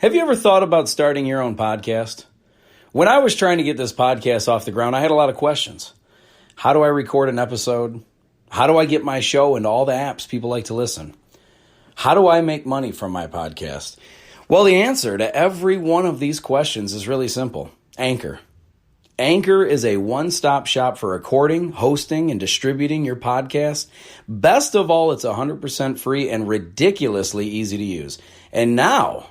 Have you ever thought about starting your own podcast? When I was trying to get this podcast off the ground, I had a lot of questions. How do I record an episode? How do I get my show into all the apps people like to listen? How do I make money from my podcast? Well, the answer to every one of these questions is really simple. Anchor. Anchor is a one-stop shop for recording, hosting, and distributing your podcast. Best of all, it's 100% free and ridiculously easy to use. And now,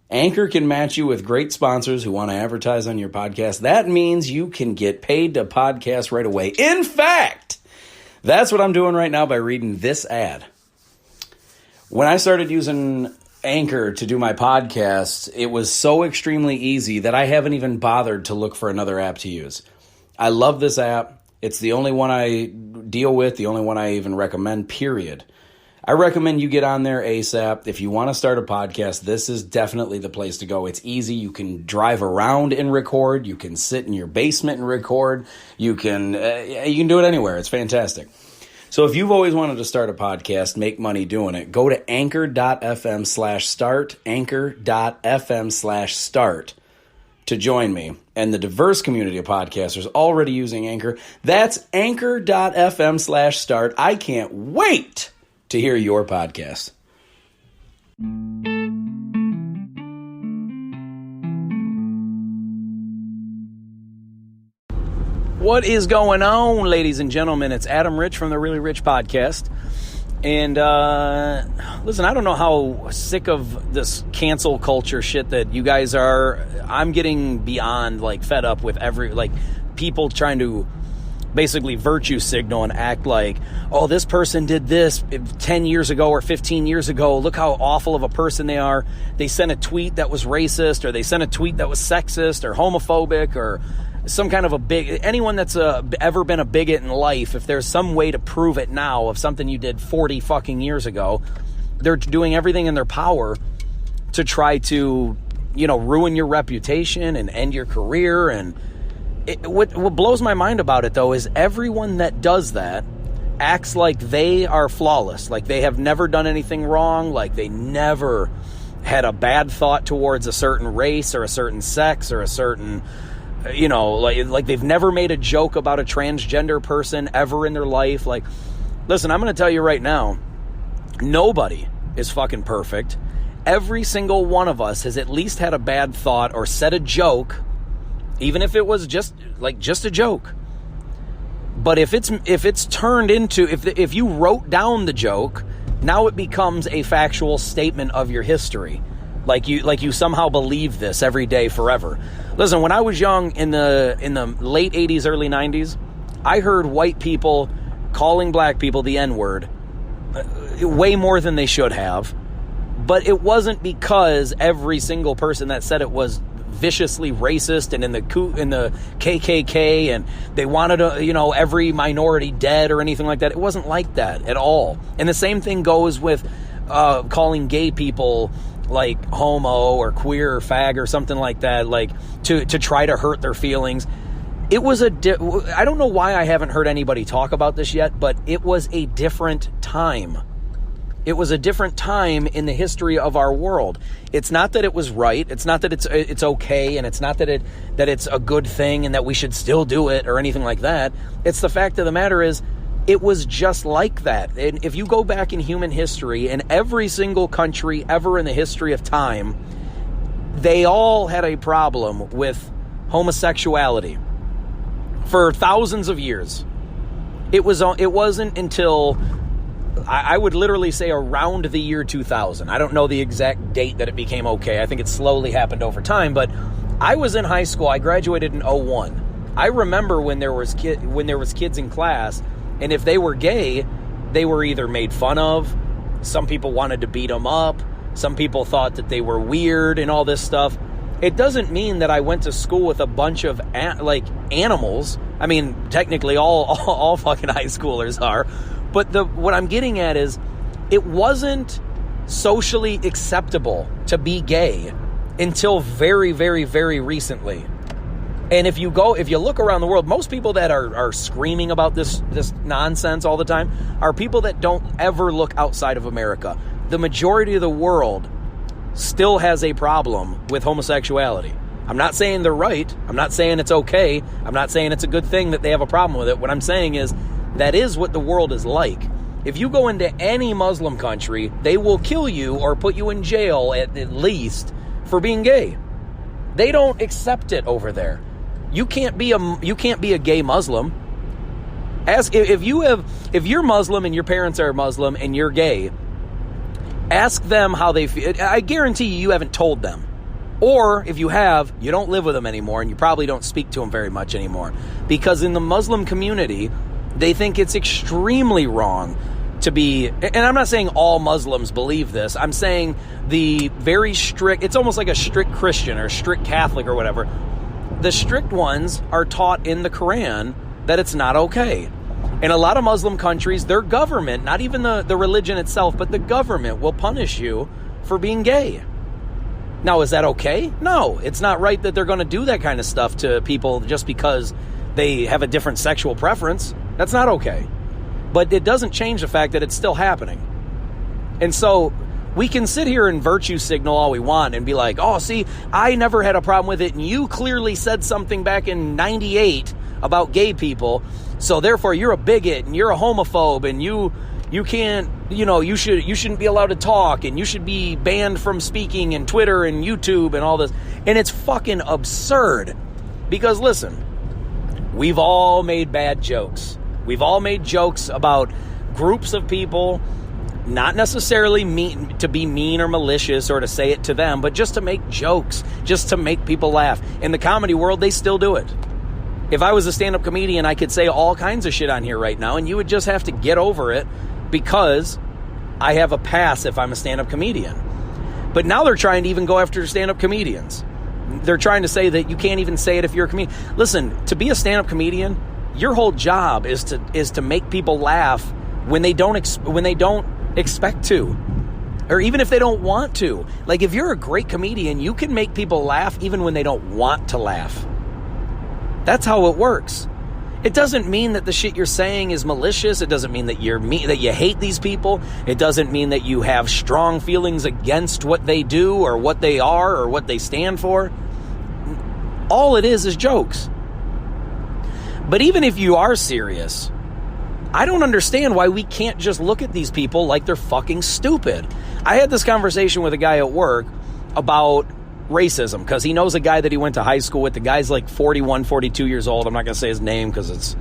Anchor can match you with great sponsors who want to advertise on your podcast. That means you can get paid to podcast right away. In fact, that's what I'm doing right now by reading this ad. When I started using Anchor to do my podcast, it was so extremely easy that I haven't even bothered to look for another app to use. I love this app. It's the only one I deal with, the only one I even recommend, period. I recommend you get on there ASAP. If you want to start a podcast, this is definitely the place to go. It's easy. You can drive around and record. You can sit in your basement and record. You can do it anywhere. It's fantastic. So if you've always wanted to start a podcast, make money doing it, go to anchor.fm/start, anchor.fm/start to join me and the diverse community of podcasters already using Anchor. That's anchor.fm/start. I can't wait to hear your podcast. What is going on, ladies and gentlemen? It's Adam Rich from the Really Rich Podcast. And listen, I don't know how sick of this cancel culture shit that you guys are. I'm getting beyond fed up with people trying to basically virtue signal and act like, oh, this person did this 10 years ago or 15 years ago. Look how awful of a person they are. They sent a tweet that was racist, or they sent a tweet that was sexist or homophobic, or some kind of anyone that's ever been a bigot in life. If there's some way to prove it now of something you did 40 fucking years ago, they're doing everything in their power to try to, ruin your reputation and end your career. And what blows my mind about it, though, is everyone that does that acts like they are flawless, like they have never done anything wrong, like they never had a bad thought towards a certain race or a certain sex or a certain, like they've never made a joke about a transgender person ever in their life. Listen, I'm going to tell you right now, nobody is fucking perfect. Every single one of us has at least had a bad thought or said a joke, even if it was just a joke. But if it's turned into, if you wrote down the joke, now it becomes a factual statement of your history. Like you somehow believe this every day forever. Listen, when I was young in the late 80s, early 90s, I heard white people calling black people the N-word way more than they should have. But it wasn't because every single person that said it was viciously racist and in the KKK and they wanted every minority dead or anything like that. It wasn't like that at all. And the same thing goes with calling gay people like homo or queer or fag or something like that, to try to hurt their feelings. It was I don't know why I haven't heard anybody talk about this yet, but it was a different time. It was a different time in the history of our world. It's not that it was right. It's not that it's okay, and it's not that it's a good thing and that we should still do it or anything like that. It's the fact of the matter is, it was just like that. And if you go back in human history, in every single country ever in the history of time, they all had a problem with homosexuality for thousands of years. It wasn't until, I would literally say, around the year 2000. I don't know the exact date that it became okay. I think it slowly happened over time, but I was in high school. I graduated in 2001. I remember when there was kids in class, and if they were gay, they were either made fun of. Some people wanted to beat them up. Some people thought that they were weird and all this stuff. It doesn't mean that I went to school with a bunch of animals. I mean, technically all fucking high schoolers are. But what I'm getting at is, it wasn't socially acceptable to be gay until very, very, very recently. And if you look around the world, most people that are screaming about this nonsense all the time are people that don't ever look outside of America. The majority of the world still has a problem with homosexuality. I'm not saying they're right. I'm not saying it's okay. I'm not saying it's a good thing that they have a problem with it. What I'm saying is that is what the world is like. If you go into any Muslim country, they will kill you or put you in jail at least for being gay. They don't accept it over there. You can't be a gay Muslim. Ask if you're Muslim and your parents are Muslim and you're gay. Ask them how they feel. I guarantee you haven't told them. Or if you have, you don't live with them anymore and you probably don't speak to them very much anymore. Because in the Muslim community, they think it's extremely wrong to be, and I'm not saying all Muslims believe this, I'm saying the very strict, it's almost like a strict Christian or strict Catholic or whatever. The strict ones are taught in the Quran that it's not okay. In a lot of Muslim countries, their government, not even the religion itself, but the government will punish you for being gay. Now, is that okay? No, it's not right that they're going to do that kind of stuff to people just because they have a different sexual preference. That's not okay. But it doesn't change the fact that it's still happening. And so we can sit here and virtue signal all we want and be like, oh, see, I never had a problem with it, and you clearly said something back in 98 about gay people, so therefore you're a bigot and you're a homophobe and you can't, you shouldn't be allowed to talk and you should be banned from speaking and Twitter and YouTube and all this. And it's fucking absurd. Because listen, we've all made bad jokes. We've all made jokes about groups of people, not necessarily to be mean or malicious or to say it to them, but just to make jokes, just to make people laugh. In the comedy world, they still do it. If I was a stand-up comedian, I could say all kinds of shit on here right now, and you would just have to get over it because I have a pass if I'm a stand-up comedian. But now they're trying to even go after stand-up comedians. They're trying to say that you can't even say it if you're a comedian. Listen, to be a stand-up comedian, your whole job is to make people laugh when they don't expect to, or even if they don't want to. Like, if you're a great comedian, you can make people laugh even when they don't want to laugh. That's how it works. It doesn't mean that the shit you're saying is malicious. It doesn't mean that that you hate these people. It doesn't mean that you have strong feelings against what they do or what they are or what they stand for. All it is jokes. But even if you are serious, I don't understand why we can't just look at these people like they're fucking stupid. I had this conversation with a guy at work about racism because he knows a guy that he went to high school with. The guy's like 41, 42 years old. I'm not going to say his name because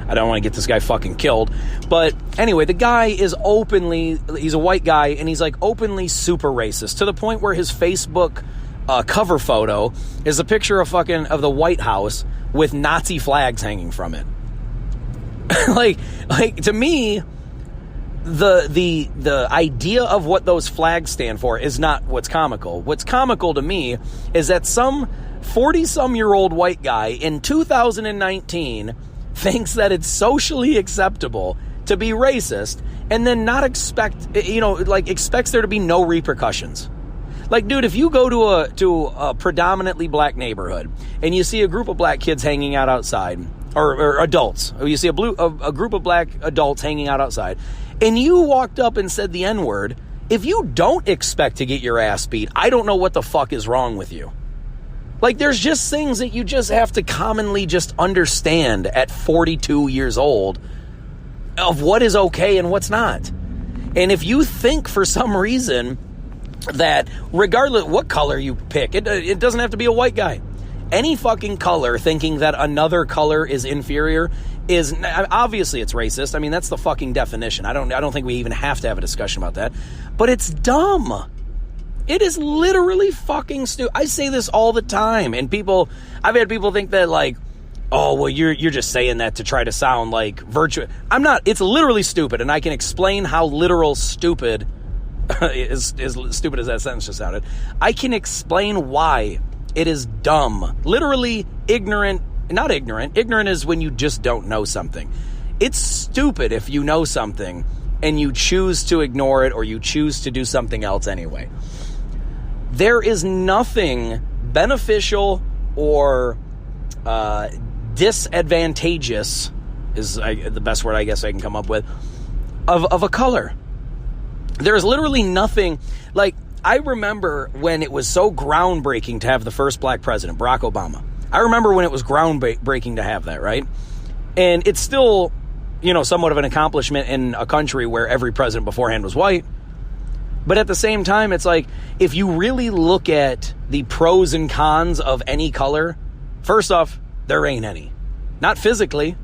I don't want to get this guy fucking killed. But anyway, the guy is he's a white guy, and he's like openly super racist to the point where his Facebook cover photo is a picture of the White House with Nazi flags hanging from it. like to me, the idea of what those flags stand for is not what's comical. What's comical to me is that some 40-some-year-old white guy in 2019 thinks that it's socially acceptable to be racist and then not expects there to be no repercussions. Like, dude, if you go to a predominantly black neighborhood and you see a group of black kids hanging out outside, or adults, or you see a group of black adults hanging out outside, and you walked up and said the N-word, if you don't expect to get your ass beat, I don't know what the fuck is wrong with you. Like, there's just things that you just have to commonly just understand at 42 years old of what is okay and what's not. And if you think for some reason that regardless what color you pick, it doesn't have to be a white guy. Any fucking color thinking that another color is inferior is obviously it's racist. I mean, that's the fucking definition. I don't think we even have to have a discussion about that. But it's dumb. It is literally fucking stupid. I say this all the time, and I've had people think that like, oh, well, you're just saying that to try to sound like virtuous. I'm not. It's literally stupid, and I can explain how literal stupid is stupid as that sentence just sounded. I can explain why it is dumb. Literally ignorant. Not ignorant. Ignorant is when you just don't know something. It's stupid if you know something and you choose to ignore it or you choose to do something else anyway. There is nothing beneficial or disadvantageous, is the best word I guess I can come up with, of a color. There's literally nothing, like, I remember when it was so groundbreaking to have the first black president, Barack Obama. I remember when it was groundbreaking to have that, right? And it's still, somewhat of an accomplishment in a country where every president beforehand was white. But at the same time, it's like, if you really look at the pros and cons of any color, first off, there ain't any. Not physically.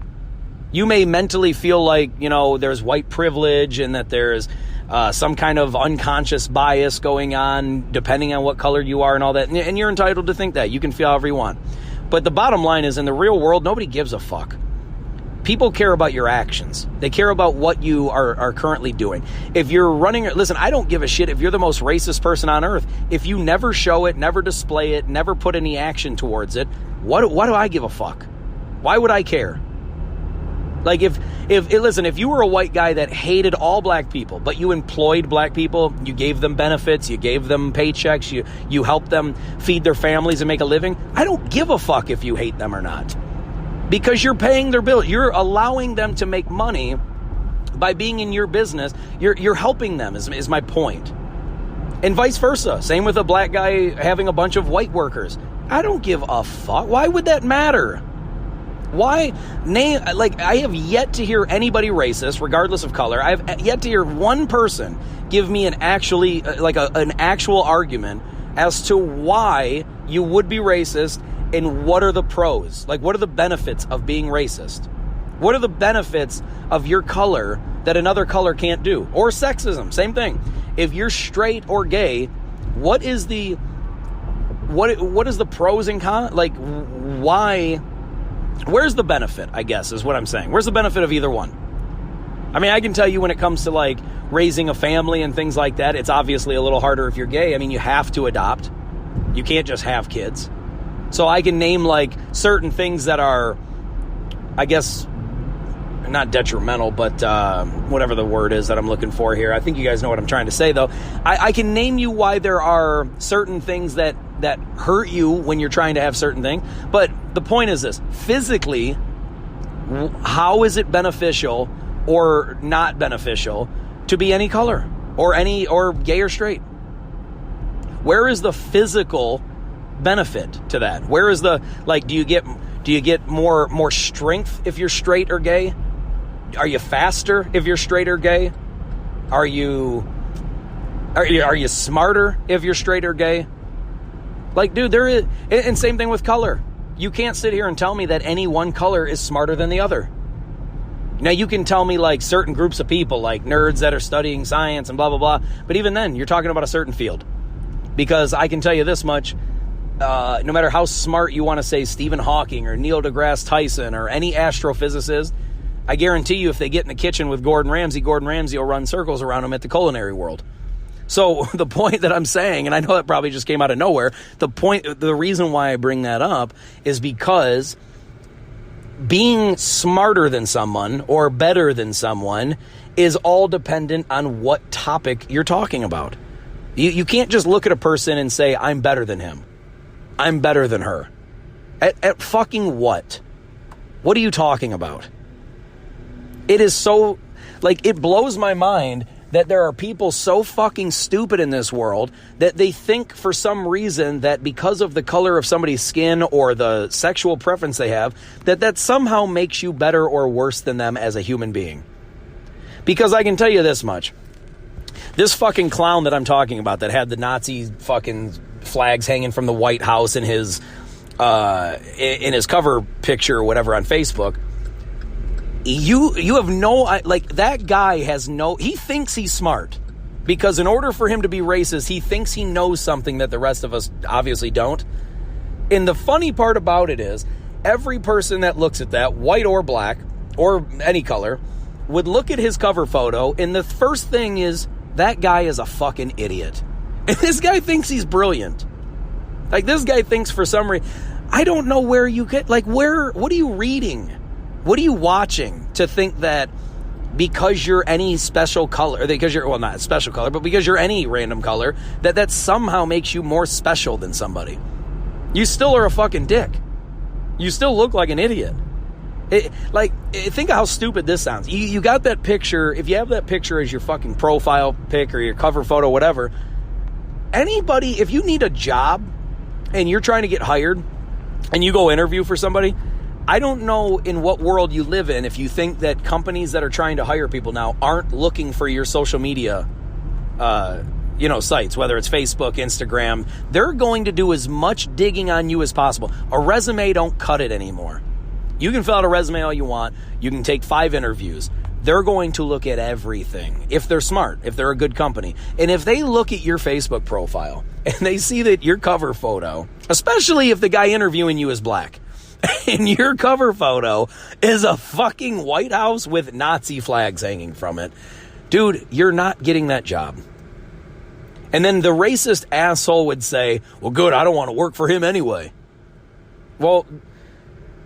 You may mentally feel like, there's white privilege and that there's some kind of unconscious bias going on depending on what color you are and all that. And you're entitled to think that. You can feel however you want. But the bottom line is, in the real world, nobody gives a fuck. People care about your actions. They care about what you are currently doing. If you're running... Listen, I don't give a shit if you're the most racist person on earth. If you never show it, never display it, never put any action towards it, why do I give a fuck? Why would I care? Like, if you were a white guy that hated all black people, but you employed black people, you gave them benefits, you gave them paychecks, you helped them feed their families and make a living, I don't give a fuck if you hate them or not. Because you're paying their bill. You're allowing them to make money by being in your business. You're helping them, is my point. And vice versa. Same with a black guy having a bunch of white workers. I don't give a fuck. Why would that matter? Why? I have yet to hear anybody racist, regardless of color. I've yet to hear one person give me an actual argument as to why you would be racist and what are the pros. Like, what are the benefits of being racist? What are the benefits of your color that another color can't do? Or sexism, same thing. If you're straight or gay, what is the pros and cons? Like, why? Where's the benefit, I guess, is what I'm saying. Where's the benefit of either one? I mean, I can tell you when it comes to, like, raising a family and things like that, it's obviously a little harder if you're gay. I mean, you have to adopt. You can't just have kids. So I can name, like, certain things that are, I guess, not detrimental, but whatever the word is that I'm looking for here. I think you guys know what I'm trying to say, though. I can name you why there are certain things that hurt you when you're trying to have certain things. But the point is this. Physically, how is it beneficial or not beneficial to be any color or gay or straight? Where is the physical benefit to that? Where is the, like, do you get more strength if you're straight or gay? Are you faster if you're straight or gay? Are you smarter if you're straight or gay? Like, dude, there is, and same thing with color. You can't sit here and tell me that any one color is smarter than the other. Now, you can tell me, like, certain groups of people, like nerds that are studying science and blah, blah, blah. But even then, you're talking about a certain field. Because I can tell you this much, no matter how smart you want to say Stephen Hawking or Neil deGrasse Tyson or any astrophysicist, I guarantee you if they get in the kitchen with Gordon Ramsay will run circles around him at the culinary world. So the point that I'm saying, and I know that probably just came out of nowhere, the reason why I bring that up is because being smarter than someone or better than someone is all dependent on what topic you're talking about. You can't just look at a person and say, I'm better than him. I'm better than her. At fucking what? What are you talking about? It is so, like, it blows my mind that there are people so fucking stupid in this world that they think for some reason that because of the color of somebody's skin or the sexual preference they have, that somehow makes you better or worse than them as a human being. Because I can tell you this much. This fucking clown that I'm talking about that had the Nazi fucking flags hanging from the White House in his cover picture or whatever on Facebook, you have no, like, that guy has no, he thinks he's smart because in order for him to be racist, he thinks he knows something that the rest of us obviously don't. And the funny part about it is every person that looks at that, white or black or any color, would look at his cover photo and the first thing is, that guy is a fucking idiot. And this guy thinks he's brilliant. Like, this guy thinks for some reason, I don't know where you get, like, what are you reading? What are you watching to think that because you're any special color, because you're, well, not special color, but because you're any random color, that somehow makes you more special than somebody? You still are a fucking dick. You still look like an idiot. Think of how stupid this sounds. You got that picture, if you have that picture as your fucking profile pic or your cover photo, whatever, anybody, if you need a job and you're trying to get hired and you go interview for somebody, I don't know in what world you live in if you think that companies that are trying to hire people now aren't looking for your social media sites, whether it's Facebook, Instagram. They're going to do as much digging on you as possible. A resume don't cut it anymore. You can fill out a resume all you want. You can take 5 interviews. They're going to look at everything if they're smart, if they're a good company. And if they look at your Facebook profile and they see that your cover photo, especially if the guy interviewing you is black, and your cover photo is a fucking White House with Nazi flags hanging from it, dude, you're not getting that job. And then the racist asshole would say, well, good, I don't want to work for him anyway. Well,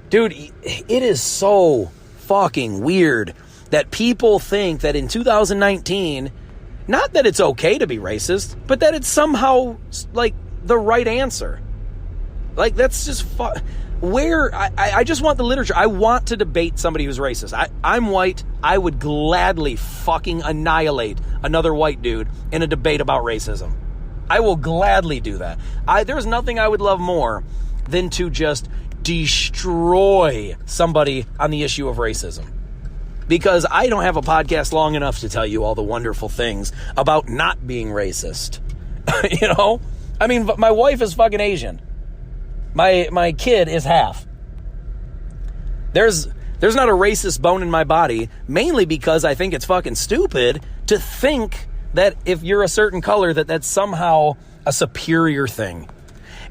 dude, it is so fucking weird that people think that in 2019, not that it's okay to be racist, but that it's somehow like the right answer. Like, that's just I just want the literature. I want to debate somebody who's racist. I'm white. I would gladly fucking annihilate another white dude in a debate about racism. I will gladly do that. There's nothing I would love more than to just destroy somebody on the issue of racism. Because I don't have a podcast long enough to tell you all the wonderful things about not being racist. I mean, my wife is fucking Asian. My kid is half. There's not a racist bone in my body, mainly because I think it's fucking stupid to think that if you're a certain color, that's somehow a superior thing.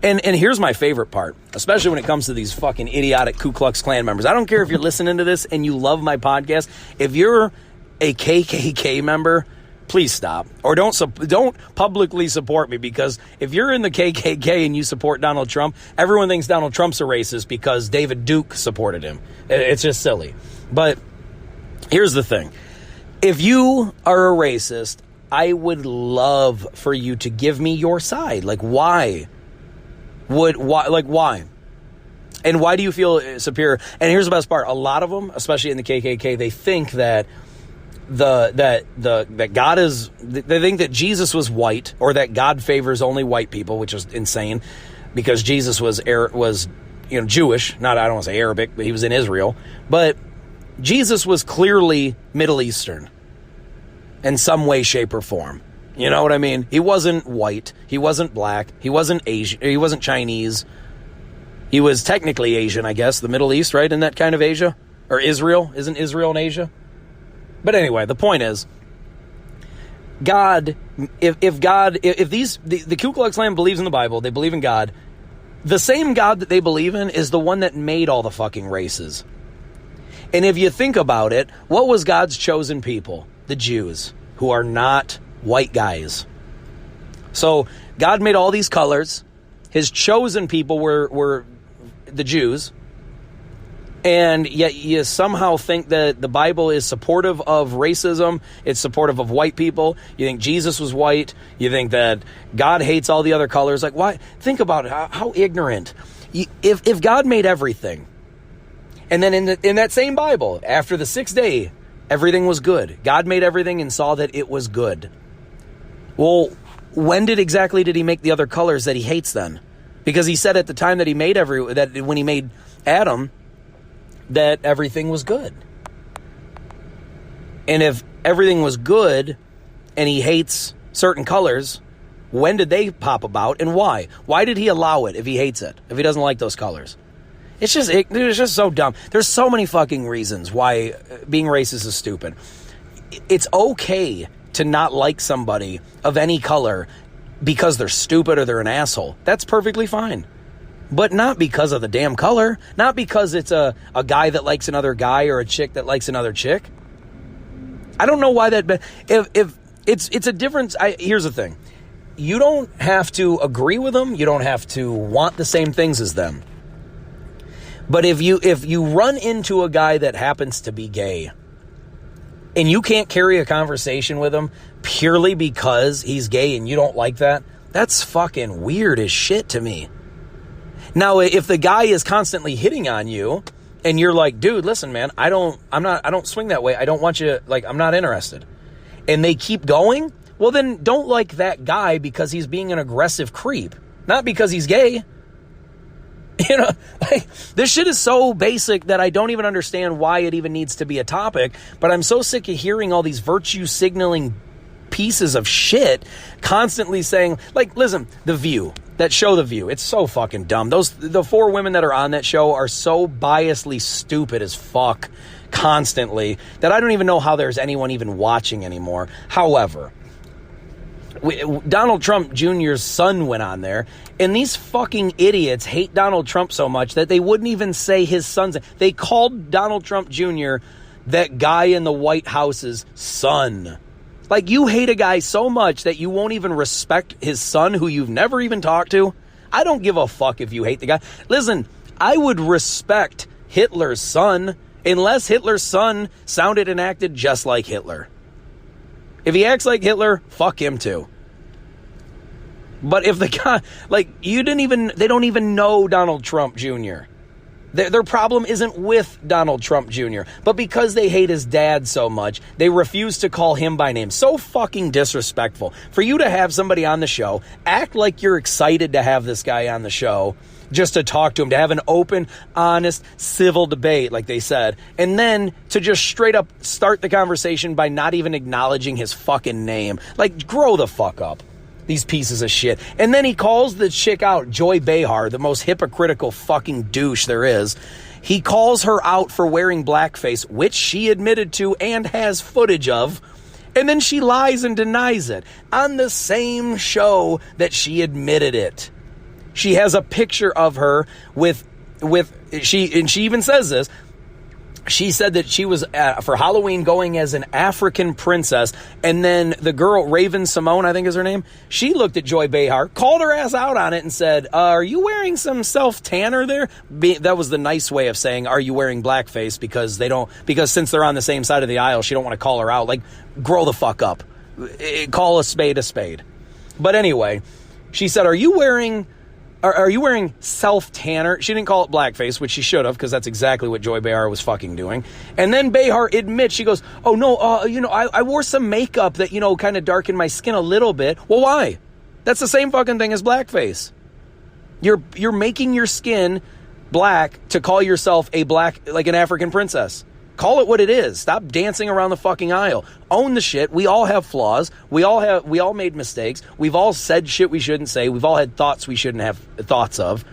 And here's my favorite part, especially when it comes to these fucking idiotic Ku Klux Klan members. I don't care if you're listening to this and you love my podcast. If you're a KKK member, please stop. Or don't publicly support me, because if you're in the KKK and you support Donald Trump, everyone thinks Donald Trump's a racist because David Duke supported him. It's just silly. But here's the thing. If you are a racist, I would love for you to give me your side. Like, why? Why? And why do you feel superior? And here's the best part. A lot of them, especially in the KKK, they think that that God is, they think that Jesus was white, or that God favors only white people, which is insane, because Jesus was Jewish, I don't want to say Arabic, but he was in Israel. But Jesus was clearly Middle Eastern in some way, shape, or form. You know what I mean? He wasn't white. He wasn't black. He wasn't Asian. He wasn't Chinese. He was technically Asian, I guess. The Middle East, right? Isn't that kind of Asia? Or Israel? Isn't Israel in Asia? But anyway, the point is, God, if the Ku Klux Klan believes in the Bible, they believe in God, the same God that they believe in is the one that made all the fucking races. And if you think about it, what was God's chosen people? The Jews, who are not white guys. So God made all these colors. His chosen people were the Jews. And yet you somehow think that the Bible is supportive of racism. It's supportive of white people. You think Jesus was white. You think that God hates all the other colors. Like, why? Think about it. How ignorant. If God made everything, and then in that same Bible, after the 6th day, everything was good. God made everything and saw that it was good. Well, when exactly did he make the other colors that he hates then? Because he said at the time that he made when he made Adam, that everything was good. And if everything was good and he hates certain colors, when did they pop about and why? Why did he allow it if he hates it, if he doesn't like those colors? It's just so dumb. There's so many fucking reasons why being racist is stupid. It's okay to not like somebody of any color because they're stupid or they're an asshole. That's perfectly fine. But not because of the damn color. Not because it's a guy that likes another guy or a chick that likes another chick. I don't know why that... If it's a difference... Here's the thing. You don't have to agree with them. You don't have to want the same things as them. But if you run into a guy that happens to be gay and you can't carry a conversation with him purely because he's gay and you don't like that, that's fucking weird as shit to me. Now, if the guy is constantly hitting on you and you're like, dude, listen, man, I don't swing that way. I don't want you, like, I'm not interested. And they keep going. Well, then don't like that guy because he's being an aggressive creep, not because he's gay. You know, like, this shit is so basic that I don't even understand why it even needs to be a topic, but I'm so sick of hearing all these virtue signaling pieces of shit constantly saying, like, listen, The View, that show The View, it's so fucking dumb. The 4 women that are on that show are so biasly stupid as fuck constantly that I don't even know how there's anyone even watching anymore. However, Donald Trump Jr.'s son went on there, and these fucking idiots hate Donald Trump so much that they wouldn't even say his son's. They called Donald Trump Jr. that guy in the White House's son. Like, you hate a guy so much that you won't even respect his son who you've never even talked to? I don't give a fuck if you hate the guy. Listen, I would respect Hitler's son unless Hitler's son sounded and acted just like Hitler. If he acts like Hitler, fuck him too. But if the guy, like, they don't even know Donald Trump Jr. Their problem isn't with Donald Trump Jr., but because they hate his dad so much, they refuse to call him by name. So fucking disrespectful. For you to have somebody on the show, act like you're excited to have this guy on the show, just to talk to him, to have an open, honest, civil debate, like they said, and then to just straight up start the conversation by not even acknowledging his fucking name. Like, grow the fuck up. These pieces of shit. And then he calls the chick out, Joy Behar, the most hypocritical fucking douche there is. He calls her out for wearing blackface, which she admitted to and has footage of. And then she lies and denies it on the same show that she admitted it. She has a picture of her and she even says this. She said that she was, for Halloween, going as an African princess. And then the girl, Raven Simone, I think is her name, she looked at Joy Behar, called her ass out on it and said, are you wearing some self-tanner there? That was the nice way of saying, are you wearing blackface? Because since they're on the same side of the aisle, she don't want to call her out. Like, grow the fuck up. Call a spade a spade. But anyway, she said, are you wearing self-tanner? She didn't call it blackface, which she should have, because that's exactly what Joy Behar was fucking doing. And then Behar admits, she goes, oh no, I wore some makeup that, kind of darkened my skin a little bit. Well, why? That's the same fucking thing as blackface. You're making your skin black to call yourself like an African princess. Call it what it is. Stop dancing around the fucking aisle. Own the shit. We all have flaws. We all made mistakes. We've all said shit we shouldn't say. We've all had thoughts we shouldn't have thoughts of.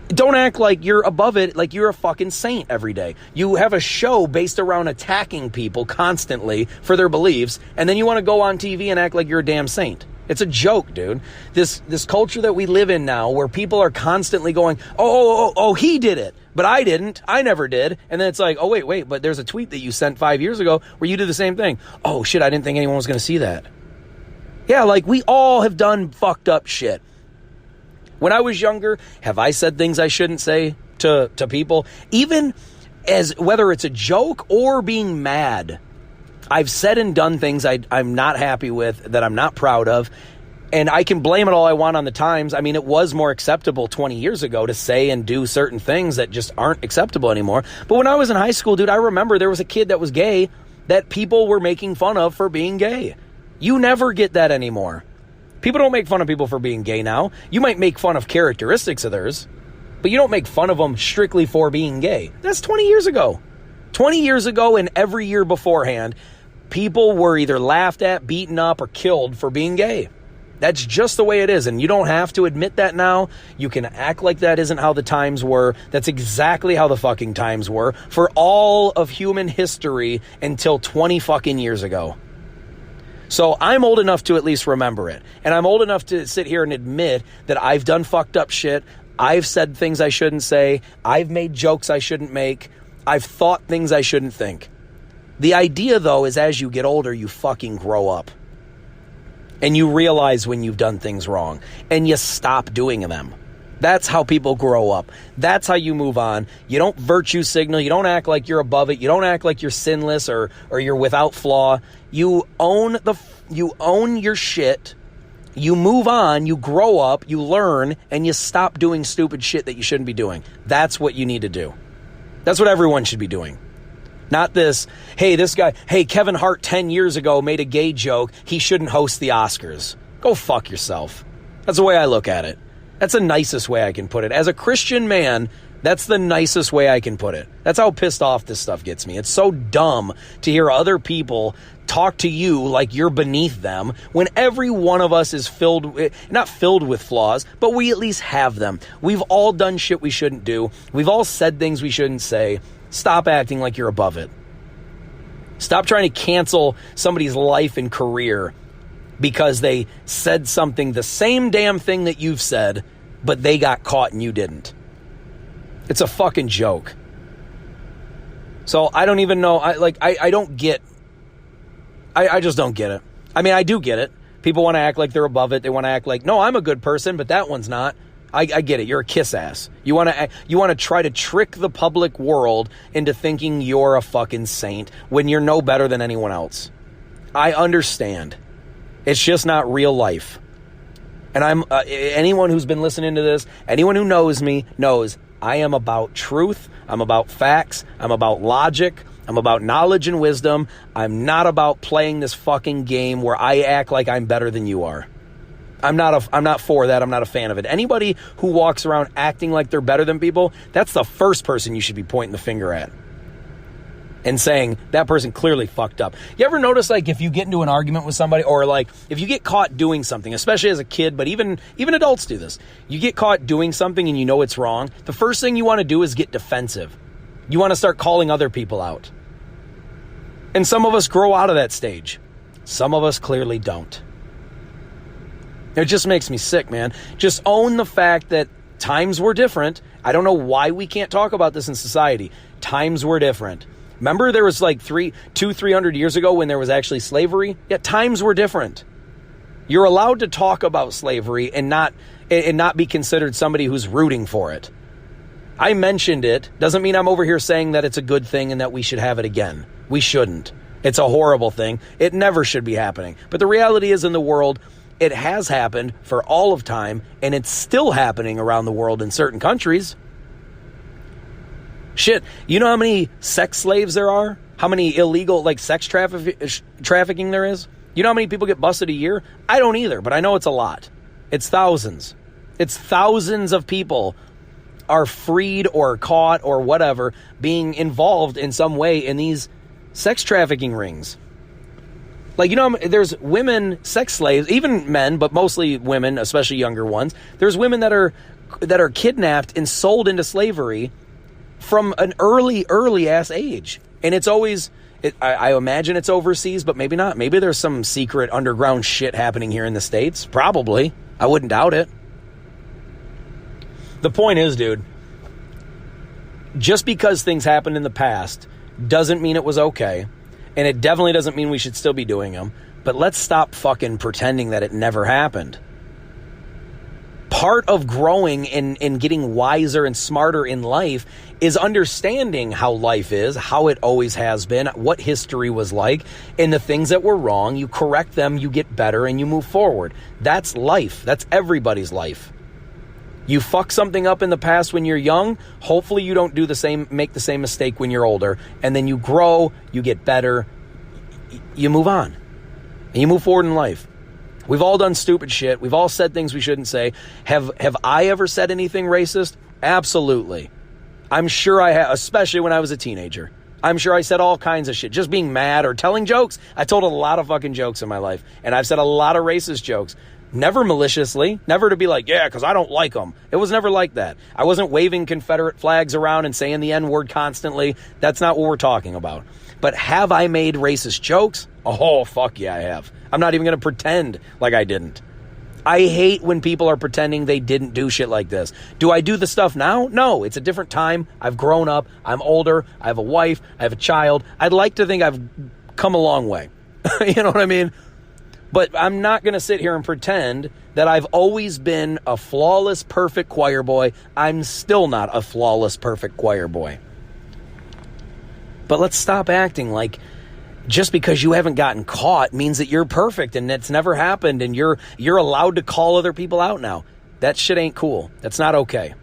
Don't act like you're above it, like you're a fucking saint every day. You have a show based around attacking people constantly for their beliefs, and then you want to go on TV and act like you're a damn saint. It's a joke, dude. This culture that we live in now, where people are constantly going, oh, he did it, but I didn't. I never did. And then it's like, oh, wait, but there's a tweet that you sent 5 years ago where you did the same thing. Oh, shit, I didn't think anyone was going to see that. Yeah, like, we all have done fucked up shit. When I was younger, have I said things I shouldn't say to people? Even as whether it's a joke or being mad. I've said and done things I'm not happy with, that I'm not proud of, and I can blame it all I want on the times. I mean, it was more acceptable 20 years ago to say and do certain things that just aren't acceptable anymore. But when I was in high school, dude, I remember there was a kid that was gay that people were making fun of for being gay. You never get that anymore. People don't make fun of people for being gay now. You might make fun of characteristics of theirs, but you don't make fun of them strictly for being gay. That's 20 years ago. 20 years ago and every year beforehand, people were either laughed at, beaten up, or killed for being gay. That's just the way it is, and you don't have to admit that now. You can act like that isn't how the times were. That's exactly how the fucking times were for all of human history until 20 fucking years ago. So I'm old enough to at least remember it, and I'm old enough to sit here and admit that I've done fucked up shit. I've said things I shouldn't say. I've made jokes I shouldn't make. I've thought things I shouldn't think. The idea, though, is as you get older, you fucking grow up. And you realize when you've done things wrong. And you stop doing them. That's how people grow up. That's how you move on. You don't virtue signal. You don't act like you're above it. You don't act like you're sinless or you're without flaw. You own your shit. You move on. You grow up. You learn. And you stop doing stupid shit that you shouldn't be doing. That's what you need to do. That's what everyone should be doing. Not this, hey, Kevin Hart 10 years ago made a gay joke. He shouldn't host the Oscars. Go fuck yourself. That's the way I look at it. That's the nicest way I can put it. As a Christian man, that's the nicest way I can put it. That's how pissed off this stuff gets me. It's so dumb to hear other people talk to you like you're beneath them when every one of us is not filled with flaws, but we at least have them. We've all done shit we shouldn't do. We've all said things we shouldn't say. Stop acting like you're above it. Stop trying to cancel somebody's life and career because they said something, the same damn thing that you've said, but they got caught and you didn't. It's a fucking joke. So I don't even know. I don't get. I just don't get it. I mean, I do get it. People want to act like they're above it. They want to act like, no, I'm a good person, but that one's not. I get it. You're a kiss ass. You want to try to trick the public world into thinking you're a fucking saint when you're no better than anyone else. I understand. It's just not real life. And I'm anyone who's been listening to this, anyone who knows me knows I am about truth. I'm about facts. I'm about logic. I'm about knowledge and wisdom. I'm not about playing this fucking game where I act like I'm better than you are. I'm not for that. I'm not a fan of it. Anybody who walks around acting like they're better than people, that's the first person you should be pointing the finger at and saying that person clearly fucked up. You ever notice, like, if you get into an argument with somebody, or like if you get caught doing something, especially as a kid, but even adults do this. You get caught doing something and you know it's wrong. The first thing you want to do is get defensive. You want to start calling other people out. And some of us grow out of that stage. Some of us clearly don't. It just makes me sick, man. Just own the fact that times were different. I don't know why we can't talk about this in society. Times were different. Remember there was like 300 years ago when there was actually slavery? Yeah, times were different. You're allowed to talk about slavery and not be considered somebody who's rooting for it. I mentioned it. Doesn't mean I'm over here saying that it's a good thing and that we should have it again. We shouldn't. It's a horrible thing. It never should be happening. But the reality is, in the world, it has happened for all of time, and it's still happening around the world in certain countries. Shit, you know how many sex slaves there are? How many illegal, like, sex trafficking there is? You know how many people get busted a year? I don't either, but I know it's a lot. It's thousands. It's thousands of people are freed or caught or whatever being involved in some way in these sex trafficking rings. Like, you know, there's women sex slaves, even men, but mostly women, especially younger ones. There's women that are kidnapped and sold into slavery from an early ass age. And it's always, I imagine it's overseas, but maybe not. Maybe there's some secret underground shit happening here in the States. Probably. I wouldn't doubt it. The point is, dude, just because things happened in the past doesn't mean it was okay. And it definitely doesn't mean we should still be doing them. But let's stop fucking pretending that it never happened. Part of growing and getting wiser and smarter in life is understanding how life is, how it always has been, what history was like, and the things that were wrong, you correct them, you get better, and you move forward. That's life. That's everybody's life. You fuck something up in the past when you're young, hopefully you don't make the same mistake when you're older, and then you grow, you get better, you move on, and you move forward in life. We've all done stupid shit. We've all said things we shouldn't say. Have I ever said anything racist? Absolutely. I'm sure I have, especially when I was a teenager. I'm sure I said all kinds of shit. Just being mad or telling jokes. I told a lot of fucking jokes in my life, and I've said a lot of racist jokes. Never maliciously, never to be like, yeah, because I don't like them. It was never like that. I wasn't waving Confederate flags around and saying the N-word constantly. That's not what we're talking about. But have I made racist jokes? Oh, fuck yeah, I have. I'm not even going to pretend like I didn't. I hate when people are pretending they didn't do shit like this. Do I do the stuff now? No, it's a different time. I've grown up. I'm older. I have a wife. I have a child. I'd like to think I've come a long way. You know what I mean? But I'm not going to sit here and pretend that I've always been a flawless, perfect choir boy. I'm still not a flawless, perfect choir boy. But let's stop acting like just because you haven't gotten caught means that you're perfect and it's never happened and you're allowed to call other people out now. That shit ain't cool. That's not okay.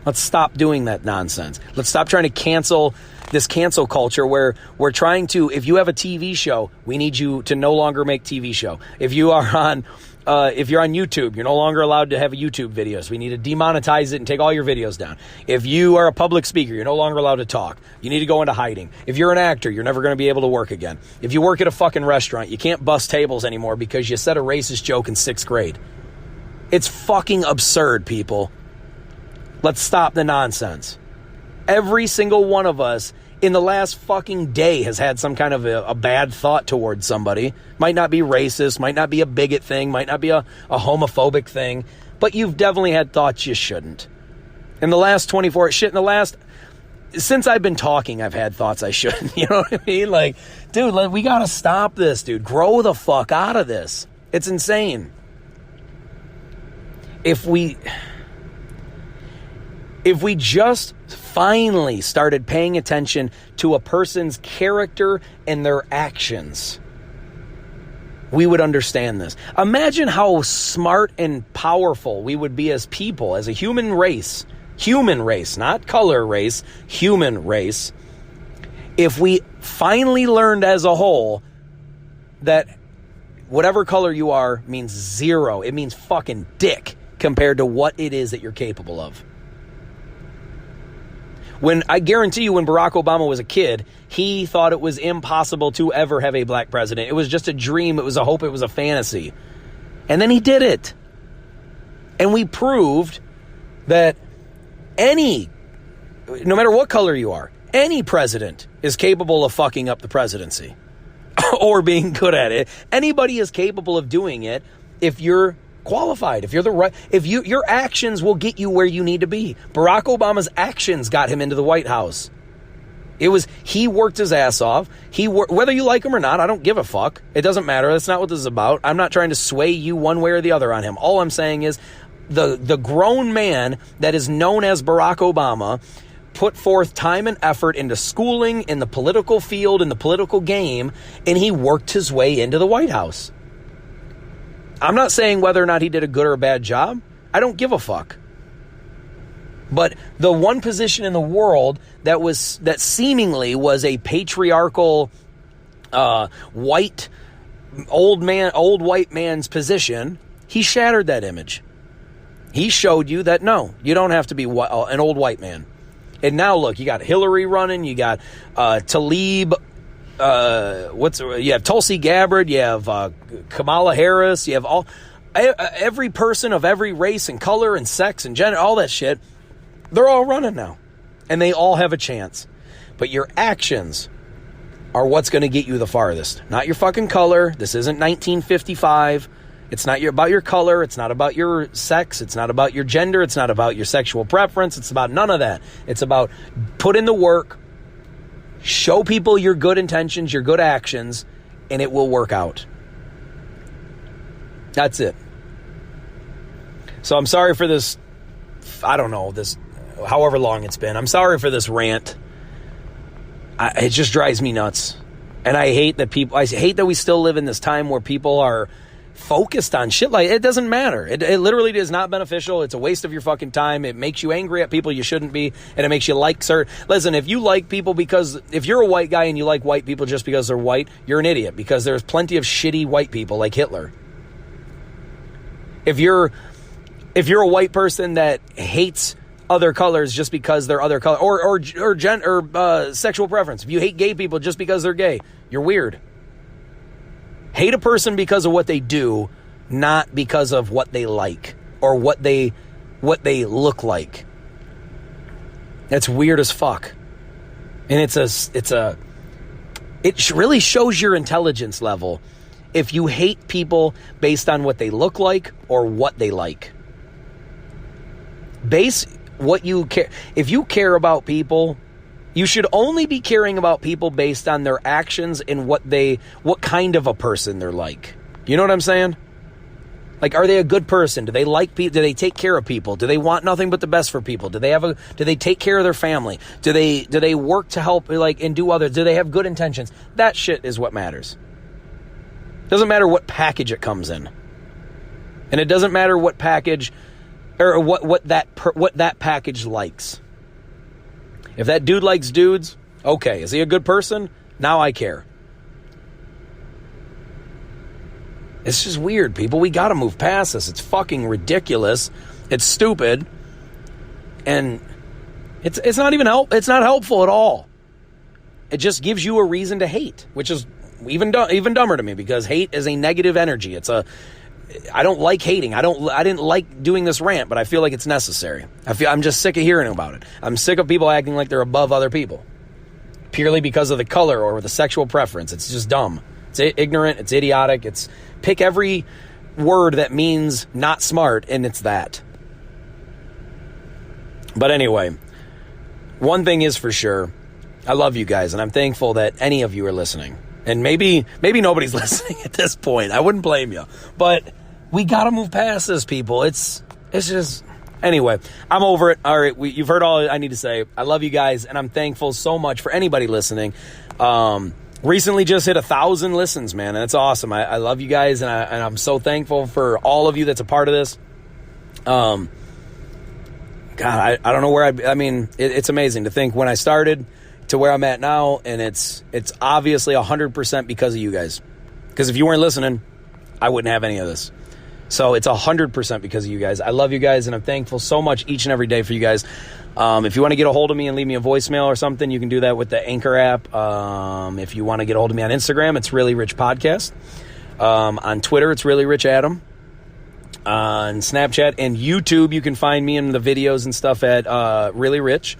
Let's stop doing that nonsense. Let's stop trying to cancel this cancel culture where we're trying to, if you have a TV show, we need you to no longer make TV show. If you're on YouTube, you're no longer allowed to have YouTube videos. We need to demonetize it and take all your videos down. If you are a public speaker, you're no longer allowed to talk. You need to go into hiding. If you're an actor, you're never going to be able to work again. If you work at a fucking restaurant, you can't bust tables anymore because you said a racist joke in 6th grade. It's fucking absurd, people. Let's stop the nonsense. Every single one of us in the last fucking day has had some kind of a bad thought towards somebody. Might not be racist, might not be a bigot thing, might not be a homophobic thing, but you've definitely had thoughts you shouldn't. In the last 24, since I've been talking, I've had thoughts I shouldn't. You know what I mean? Like, dude, we gotta stop this, dude. Grow the fuck out of this. It's insane. If we just finally started paying attention to a person's character and their actions, we would understand this. Imagine how smart and powerful we would be as people, as a human race, not color race, human race, if we finally learned as a whole that whatever color you are means zero. It means fucking dick compared to what it is that you're capable of. When I guarantee you, when Barack Obama was a kid, he thought it was impossible to ever have a black president. It was just a dream. It was a hope. It was a fantasy. And then he did it. And we proved that no matter what color you are, any president is capable of fucking up the presidency or being good at it. Anybody is capable of doing it if you're qualified, if you're the right, your actions will get you where you need to be. Barack Obama's actions got him into the White House. He worked his ass off. Whether you like him or not, I don't give a fuck. It doesn't matter. That's not what this is about. I'm not trying to sway you one way or the other on him. All I'm saying is the grown man that is known as Barack Obama put forth time and effort into schooling, in the political field, in the political game, and he worked his way into the White House. I'm not saying whether or not he did a good or a bad job. I don't give a fuck. But the one position in the world that seemingly was a patriarchal, white white man's position, he shattered that image. He showed you that no, you don't have to be an old white man. And now look, you got Hillary running, you got Tlaib. You have Tulsi Gabbard, you have Kamala Harris, you have every person of every race and color and sex and gender, all that shit. They're all running now, and they all have a chance. But your actions are what's going to get you the farthest. Not your fucking color. This isn't 1955. It's not about your color. It's not about your sex. It's not about your gender. It's not about your sexual preference. It's about none of that. It's about put in the work. Show people your good intentions, your good actions, and it will work out. That's it. So I'm sorry for this, however long it's been. I'm sorry for this rant. It just drives me nuts. And I hate that we still live in this time where people are focused on shit like it doesn't matter. It literally is not beneficial. It's a waste of your fucking time. It makes you angry at people you shouldn't be, and it makes you like certain. Listen, if you like people if you're a white guy and you like white people just because they're white, you're an idiot, because there's plenty of shitty white people like Hitler. If you're a white person that hates other colors just because they're other color or sexual preference, if you hate gay people just because they're gay, you're weird. Hate a person because of what they do, not because of what they like or what they look like. That's weird as fuck. And it really shows your intelligence level if you hate people based on what they look like or what they like. If you care about people, you should only be caring about people based on their actions and what kind of a person they're like. You know what I'm saying? Like, are they a good person? Do they like people? Do they take care of people? Do they want nothing but the best for people? Do they take care of their family? Do they work to help and do others? Do they have good intentions? That shit is what matters. Doesn't matter what package it comes in. And it doesn't matter what package or what that package likes. If that dude likes dudes, Okay, is he a good person? Now I care. It's just weird, people. We got to move past this. It's fucking ridiculous. It's stupid. And it's not even it's not helpful at all. It just gives you a reason to hate, which is even dumber to me, because hate is a negative energy. I don't like hating. I didn't like doing this rant, but I feel like it's necessary. I'm just sick of hearing about it. I'm sick of people acting like they're above other people purely because of the color or the sexual preference. It's just dumb. It's ignorant. It's idiotic. It's pick every word that means not smart, and it's that. But anyway, one thing is for sure, I love you guys, and I'm thankful that any of you are listening. And maybe nobody's listening at this point. I wouldn't blame you. But we got to move past this, people. It's just... Anyway, I'm over it. All right, you've heard all I need to say. I love you guys, and I'm thankful so much for anybody listening. Recently just hit 1,000 listens, man, and it's awesome. I love you guys, and I'm so thankful for all of you that's a part of this. God, I don't know where I mean, it's amazing to think when I started to where I'm at now, and it's obviously 100% because of you guys. Because if you weren't listening, I wouldn't have any of this. So it's 100% because of you guys. I love you guys, and I'm thankful so much each and every day for you guys. If you want to get a hold of me and leave me a voicemail or something, you can do that with the Anchor app. If you want to get a hold of me on Instagram, it's Really Rich Podcast. On Twitter, it's Really Rich Adam. On Snapchat and YouTube, you can find me in the videos and stuff at Really Rich.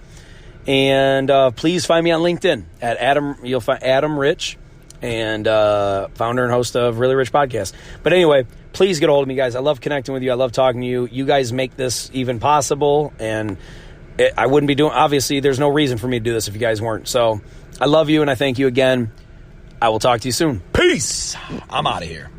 And please find me on LinkedIn at Adam. You'll find Adam Rich, and founder and host of Really Rich Podcast. But anyway, please get a hold of me, guys. I love connecting with you. I love talking to you. You guys make this even possible, and I wouldn't be doing... Obviously, there's no reason for me to do this if you guys weren't. So I love you, and I thank you again. I will talk to you soon. Peace. I'm out of here.